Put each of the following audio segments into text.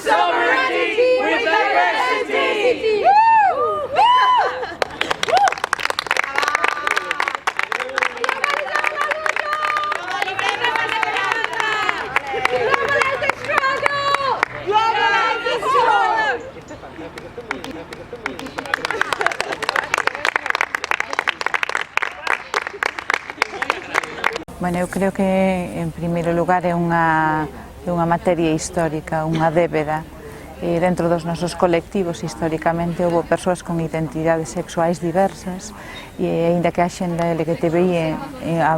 Sovereignty with diversity! Bueno, eu creo que, en primeiro lugar, é unha materia histórica, unha débeda. Dentro dos nosos colectivos, históricamente, houve persoas con identidades sexuais diversas e, aínda que a xenda LGTBI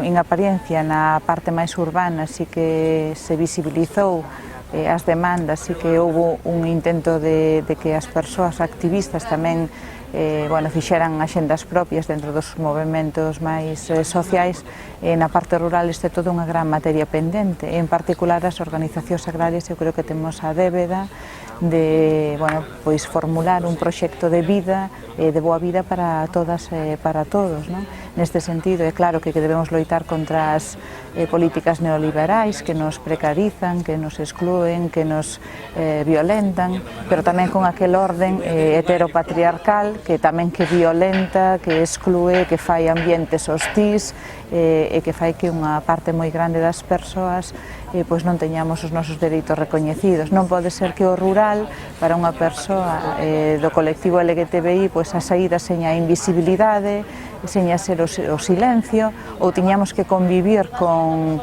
en apariencia na parte máis urbana sí que se visibilizou as demandas, sí que houve un intento de que as persoas activistas tamén fixeran axendas propias dentro dos movementos máis sociais. Na parte rural isto é toda unha gran materia pendente, en particular as organizacións agrarias. Eu creo que temos a débeda de formular un proxecto de vida, de boa vida para todas e para todos. Neste sentido, é claro que debemos loitar contra as políticas neoliberais que nos precarizan, que nos exclúen, que nos violentan, pero tamén con aquel orden heteropatriarcal que tamén que violenta, que exclúe, que fai ambientes hostís e que fai que unha parte moi grande das persoas non teñamos os nosos dereitos recoñecidos. Non pode ser que o rural, para unha persoa do colectivo LGTBI, a saída seña a invisibilidade, seña ser o silencio, ou tiñamos que convivir con,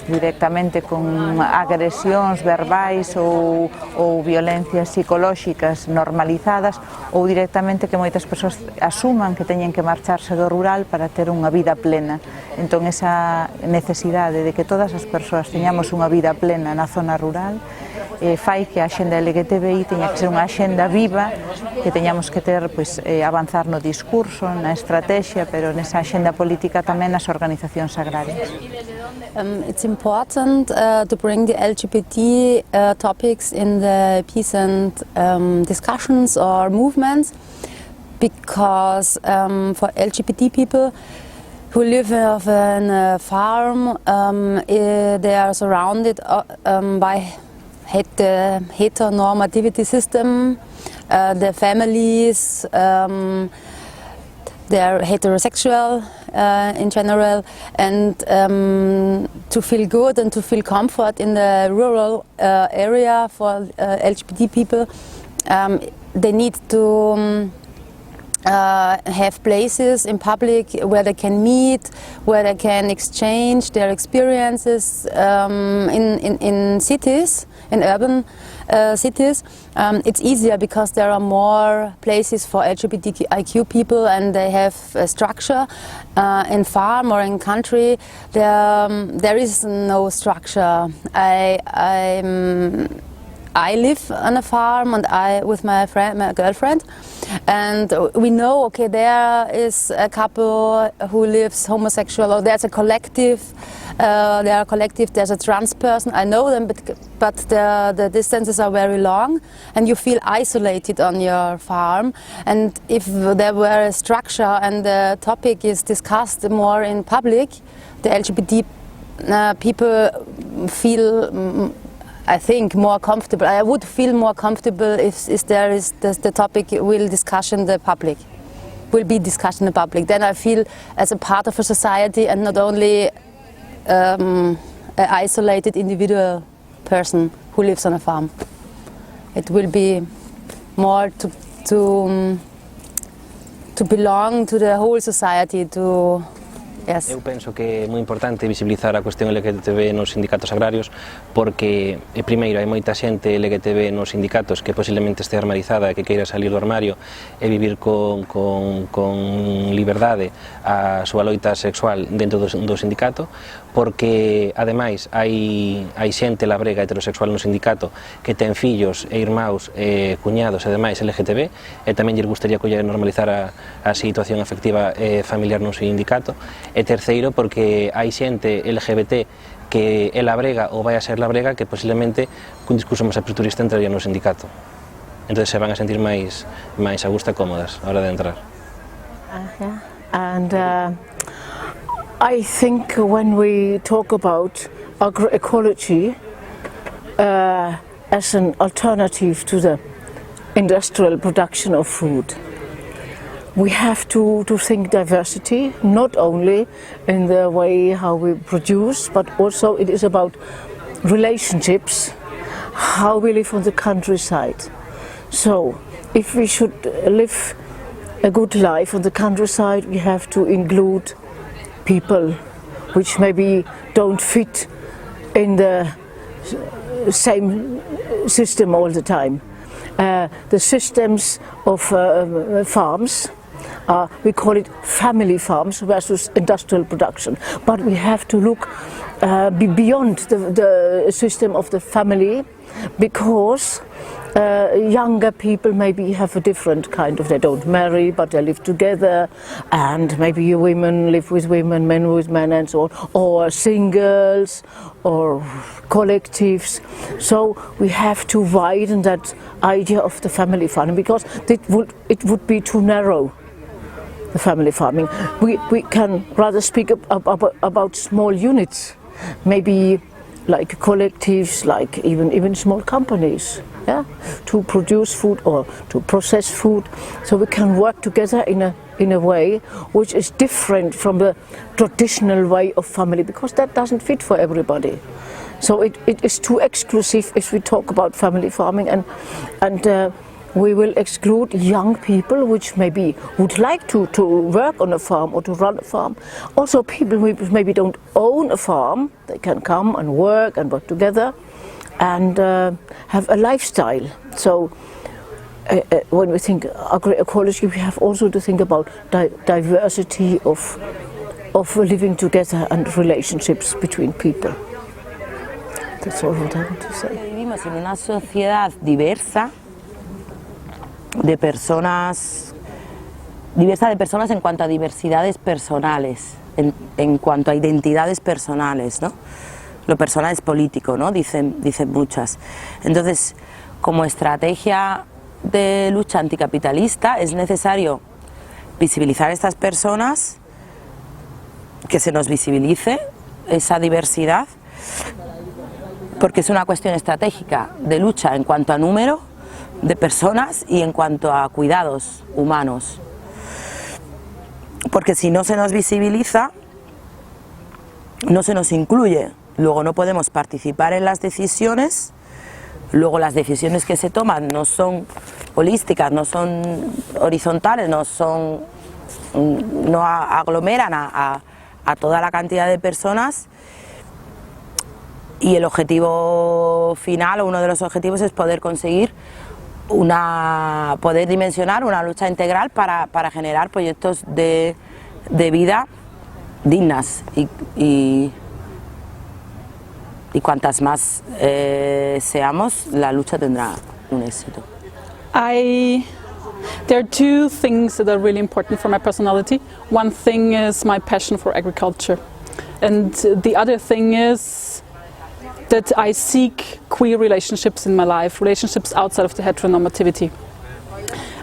directamente con agresións verbais ou violencias psicolóxicas normalizadas, ou directamente que moitas persoas asuman que teñen que marcharse do rural para ter unha vida plena. Entón, esa necesidade de que todas as persoas teñamos unha vida plena na zona rural fai que a axenda LGTBI teña que ser unha axenda viva, que teñamos que ter, avanzar no discurso, na estrategia, pero nesa axenda política tamén nas organizacións agrarias. It's important to bring the LGBT topics in the peace and discussions or movements, because for LGBT people who live in a farm, they are surrounded by the heteronormativity system, the families, they are heterosexual in general, and to feel good and to feel comfort in the rural area for LGBT people, they need to have places in public where they can meet, where they can exchange their experiences in cities, in urban cities. It's easier because there are more places for LGBTIQ people and they have a structure. In farm or in country there is no structure. I live on a farm and with my girlfriend, and we know, okay, there is a couple who lives homosexual, or there's a collective, there's a trans person. I know them, but the distances are very long and you feel isolated on your farm. And if there were a structure and the topic is discussed more in public, the LGBT people feel, I think, more comfortable. I would feel more comfortable if there is the topic will discuss in the public, will be discussed in the public. Then I feel as a part of a society and not only an isolated individual person who lives on a farm. It will be more to belong to the whole society, to yes. Eu penso que é moi importante visibilizar a cuestión LGTB nos sindicatos agrarios, porque, primeiro, hai moita xente LGTB nos sindicatos que posiblemente este armarizada, que queira salir do armario e vivir con liberdade a súa loita sexual dentro do sindicato, porque, ademais, hai xente labrega heterosexual no sindicato que ten fillos e irmáus, cuñados e demais LGTB, e tamén lles gustaría coller normalizar a situación afectiva familiar no sindicato. E terceiro, porque hai xente LGBT que é labrega ou vai a ser labrega que posiblemente cun discurso máis aperturista entraría no sindicato. Entón se van a sentir máis a gusto e cómodas a hora de entrar. And I think when we talk about equality as an alternative to the industrial production of food. We have to think diversity, not only in the way how we produce, but also it is about relationships, how we live on the countryside. So, if we should live a good life on the countryside, we have to include people which maybe don't fit in the same system all the time. The systems of farms, we call it family farms versus industrial production. But we have to look beyond the system of the family, because younger people maybe have a different kind of, they don't marry but they live together, and maybe women live with women, men with men and so on, or singles or collectives. So we have to widen that idea of the family farming, because it would be too narrow, the family farming. We can rather speak about small units, maybe like collectives, like even small companies, yeah, to produce food or to process food. So we can work together in a way which is different from the traditional way of family, because that doesn't fit for everybody. So it is too exclusive if we talk about family farming, and we will exclude young people which maybe would like to work on a farm or to run a farm. Also people who maybe don't own a farm, they can come and work together and have a lifestyle. So when we think agroecology, we have also to think about diversity of living together and relationships between people. That's all what I want to say. Vivimos en una sociedad diversa de personas en cuanto a diversidades personales, en cuanto a identidades personales, ¿no? Lo personal es político, ¿no? Dicen muchas. Entonces, como estrategia de lucha anticapitalista es necesario visibilizar a estas personas, que se nos visibilice esa diversidad, porque es una cuestión estratégica de lucha en cuanto a número de personas y en cuanto a cuidados humanos, porque si no se nos visibiliza, no se nos incluye, luego no podemos participar en las decisiones, luego las decisiones que se toman no son holísticas, no son horizontales, no aglomeran a toda la cantidad de personas, y el objetivo final, o uno de los objetivos, es poder conseguir poder dimensionar una lucha integral para generar proyectos de vida dignas, y cuantas más seamos, la lucha tendrá un éxito. There are two things that are really important for my personality. One thing is my passion for agriculture, and the other thing is that I seek queer relationships in my life, relationships outside of the heteronormativity.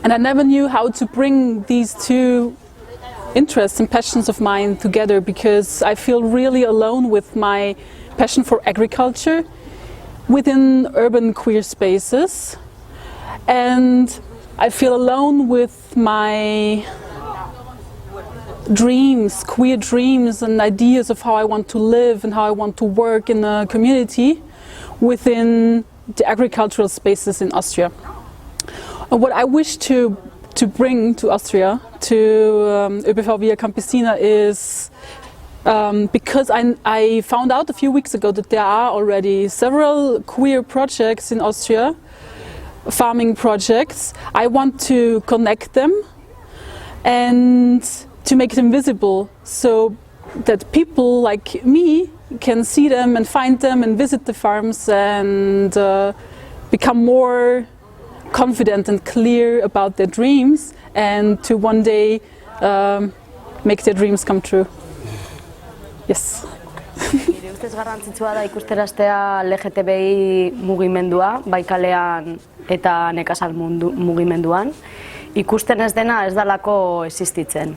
And I never knew how to bring these two interests and passions of mine together, because I feel really alone with my passion for agriculture within urban queer spaces, and I feel alone with my dreams, queer dreams and ideas of how I want to live and how I want to work in a community within the agricultural spaces in Austria. And what I wish to bring to Austria, to Europeo Vía Campesina, is because I found out a few weeks ago that there are already several queer projects in Austria, farming projects. I want to connect them and to make them visible, so that people like me can see them and find them and visit the farms and become more confident and clear about their dreams, and to one day make their dreams come true. Yes. Nire ustez garrantzitsua da ikusteraztea Lgtbiq mugimendua, bai kalean eta nekazal mugimenduan. Ikusten ez dena ez dalako existitzen.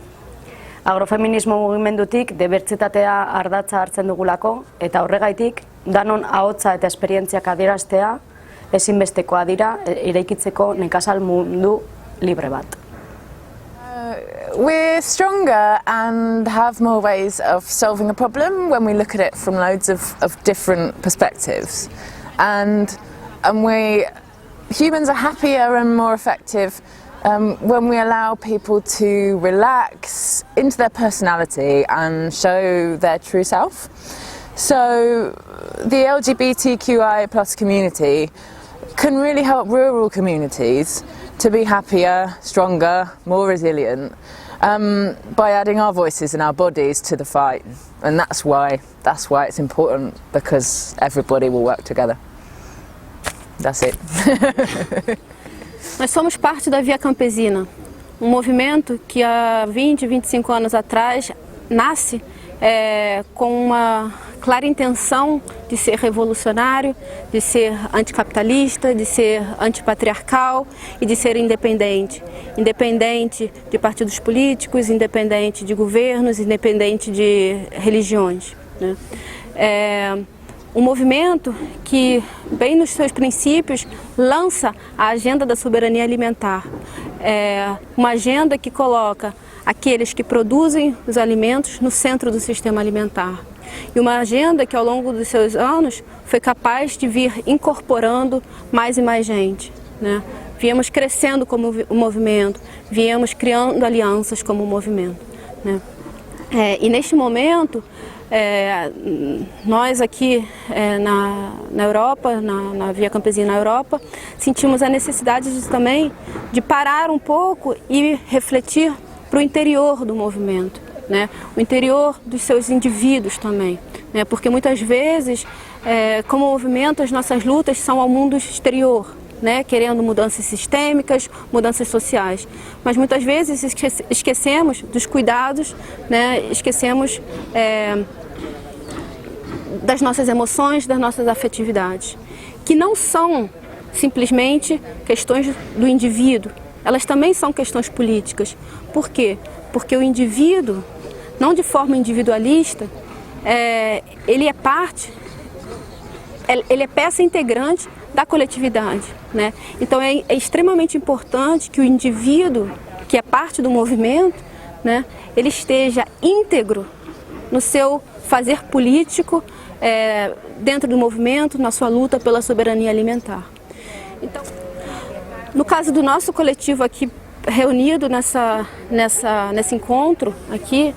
Agrofeminismo mugimendutik dibertsitatea ardatza hartzen dugulako, eta horregaitik danon ahotsa eta esperientziak adieraztea ezinbestekoa dira eraikitzeko nekazal mundu libre bat. We're stronger and have more ways of solving a problem when we look at it from loads of different perspectives. And humans are happier and more effective when we allow people to relax into their personality and show their true self. So the LGBTQI+ community can really help rural communities to be happier, stronger, more resilient by adding our voices and our bodies to the fight. And that's why it's important, because everybody will work together. That's it. Nós somos parte da Vía Campesina, movimento que há 20, 25 anos atrás nasce com uma clara intenção de ser revolucionário, de ser anticapitalista, de ser antipatriarcal e de ser independente. Independente de partidos políticos, independente de governos, independente de religiões, né? Um movimento que, bem nos seus princípios, lança a agenda da soberania alimentar. Uma agenda que coloca aqueles que produzem os alimentos no centro do sistema alimentar. E uma agenda que, ao longo dos seus anos, foi capaz de vir incorporando mais e mais gente, né? Viemos crescendo como movimento, viemos criando alianças como movimento, né? E neste momento, nós aqui na Europa, na Via Campesina na Europa, sentimos a necessidade também de parar um pouco e refletir para o interior do movimento, né? O interior dos seus indivíduos também, né? Porque muitas vezes, como movimento, as nossas lutas são ao mundo exterior, né? Querendo mudanças sistêmicas, mudanças sociais, mas muitas vezes esquecemos dos cuidados, né? Esquecemos das nossas emoções, das nossas afetividades, que não são simplesmente questões do indivíduo, elas também são questões políticas. Por quê? Porque o indivíduo, não de forma individualista, ele é parte, ele é peça integrante da coletividade, né? Então é extremamente importante que o indivíduo, que é parte do movimento, né, ele esteja íntegro no seu fazer político, dentro do movimento, na sua luta pela soberania alimentar. Então, no caso do nosso coletivo aqui reunido nesse encontro aqui,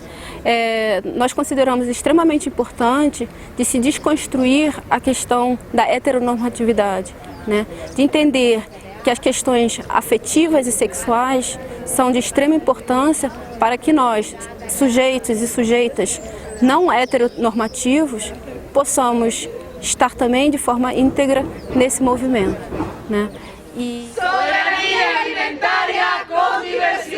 nós consideramos extremamente importante de se desconstruir a questão da heteronormatividade, né? De entender que as questões afetivas e sexuais são de extrema importância para que nós, sujeitos e sujeitas não heteronormativos, possamos estar também de forma íntegra nesse movimento, né? Soberanía alimentaria con diversión.